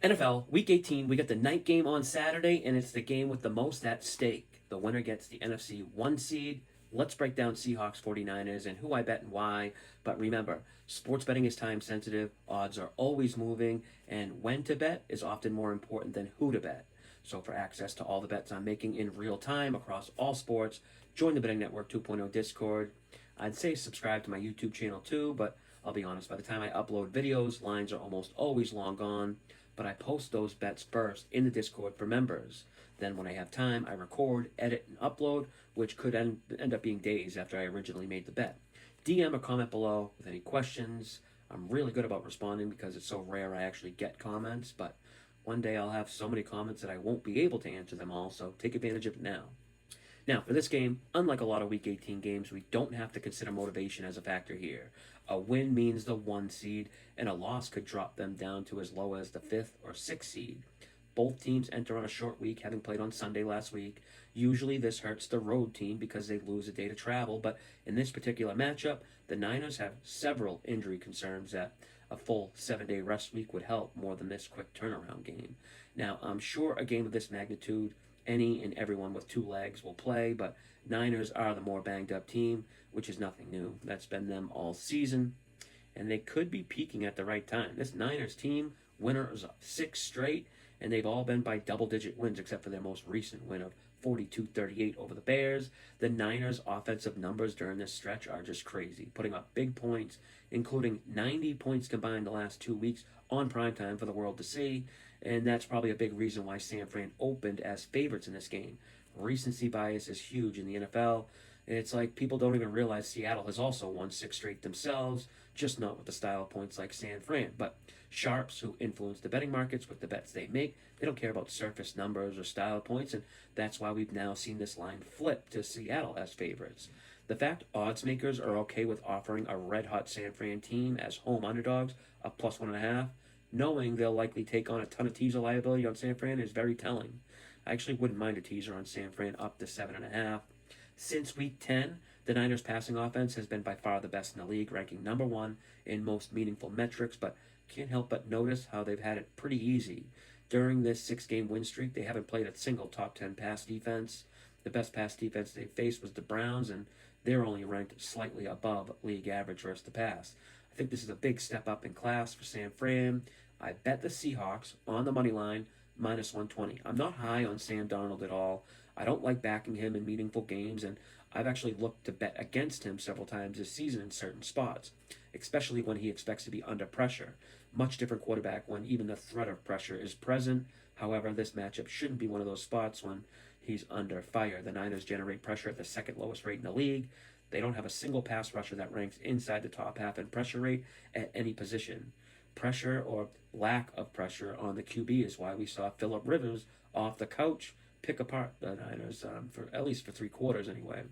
NFL Week 18, we got the night game on Saturday, and it's the game with the most at stake. The winner gets the NFC 1 seed. Let's break down Seahawks 49ers and who I bet and why. But remember, sports betting is time sensitive, odds are always moving, and when to bet is often more important than who to bet. So for access to all the bets I'm making in real time across all sports, join the Betting Network 2.0 Discord. I'd say subscribe to my YouTube channel too, but I'll be honest, by the time I upload videos, lines are almost always long gone. But I post those bets first in the Discord for members. Then when I have time, I record, edit, and upload, which could end up being days after I originally made the bet. DM or comment below with any questions. I'm really good about responding because it's so rare I actually get comments, but one day I'll have so many comments that I won't be able to answer them all, so take advantage of it now. Now, for this game, unlike a lot of Week 18 games, we don't have to consider motivation as a factor here. A win means the 1 seed, and a loss could drop them down to as low as the 5th or 6th seed. Both teams enter on a short week, having played on Sunday last week. Usually this hurts the road team because they lose a day to travel, but in this particular matchup, the Niners have several injury concerns that a full 7-day rest week would help more than this quick turnaround game. Now, I'm sure a game of this magnitude, any and everyone with 2 legs will play, but Niners are the more banged up team, which is nothing new. That's been them all season, and they could be peaking at the right time. This Niners team, winners of 6 straight, and they've all been by double-digit wins except for their most recent win of 42-38 over the Bears. The Niners' offensive numbers during this stretch are just crazy, putting up big points, including 90 points combined the last 2 weeks on primetime for the world to see, and that's probably a big reason why San Fran opened as favorites in this game. Recency bias is huge in the NFL. It's like people don't even realize Seattle has also won 6 straight themselves, just not with the style of points like San Fran. But sharps who influence the betting markets with the bets they make, they don't care about surface numbers or style points, and that's why we've now seen this line flip to Seattle as favorites. The fact odds makers are okay with offering a red-hot San Fran team as home underdogs of plus 1.5, knowing they'll likely take on a ton of teaser liability on San Fran is very telling. I actually wouldn't mind a teaser on San Fran up to 7.5. Since week 10, the Niners' passing offense has been by far the best in the league, ranking number 1 in most meaningful metrics, but can't help but notice how they've had it pretty easy. During this 6-game win streak, they haven't played a single top 10 pass defense. The best pass defense they faced was the Browns, and they're only ranked slightly above league average versus the pass. I think this is a big step up in class for San Fran. I bet the Seahawks on the money line minus 120. I'm not high on Sam Darnold at all. I don't like backing him in meaningful games, and I've actually looked to bet against him several times this season in certain spots, especially when he expects to be under pressure. Much different quarterback when even the threat of pressure is present. However, this matchup shouldn't be one of those spots when he's under fire. The Niners generate pressure at the 2nd lowest rate in the league. They don't have a single pass rusher that ranks inside the top half in pressure rate at any position. Pressure or lack of pressure on the QB is why we saw Phillip Rivers off the couch pick apart the Niners, for at least for 3 quarters anyway.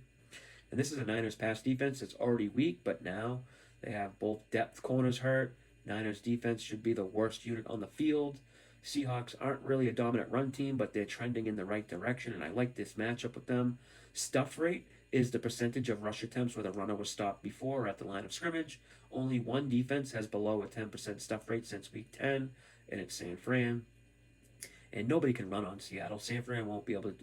And this is a Niners pass defense that's already weak, but now they have both depth corners hurt. Niners defense should be the worst unit on the field. Seahawks aren't really a dominant run team, but they're trending in the right direction, and I like this matchup with them. Stuff rate is the percentage of rush attempts where the runner was stopped before or at the line of scrimmage. Only one defense has below a 10% stuff rate since week 10, and it's San Fran. And nobody can run on Seattle. San Fran won't be able to.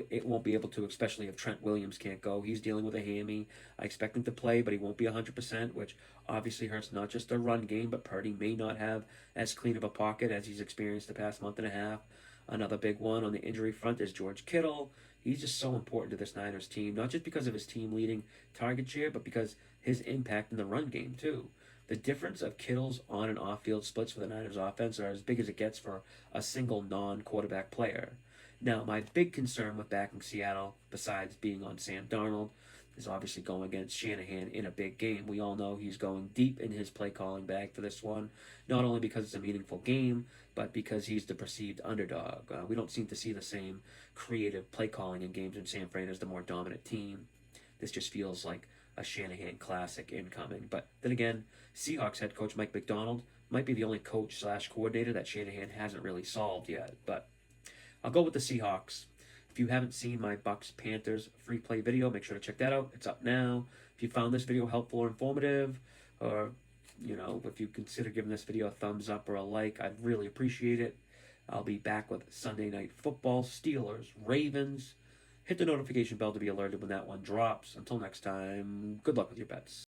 It won't be able to, especially if Trent Williams can't go. He's dealing with a hammy. I expect him to play, but he won't be 100%, which obviously hurts not just the run game, but Purdy may not have as clean of a pocket as he's experienced the past month and a half. Another big one on the injury front is George Kittle. He's just so important to this Niners team, not just because of his team-leading target share, but because his impact in the run game, too. The difference of Kittle's on- and off-field splits for the Niners offense are as big as it gets for a single non-quarterback player. Now, my big concern with backing Seattle, besides being on Sam Darnold, is obviously going against Shanahan in a big game. We all know he's going deep in his play-calling bag for this one, not only because it's a meaningful game, but because he's the perceived underdog. We don't seem to see the same creative play-calling in games when San Fran is the more dominant team. This just feels like a Shanahan classic incoming. But then again, Seahawks head coach Mike Macdonald might be the only coach/coordinator that Shanahan hasn't really solved yet. But I'll go with the Seahawks. If you haven't seen my Bucks-Panthers free play video, make sure to check that out. It's up now. If you found this video helpful or informative, or if you consider giving this video a thumbs up or a like, I'd really appreciate it. I'll be back with Sunday Night Football, Steelers, Ravens. Hit the notification bell to be alerted when that one drops. Until next time, good luck with your bets.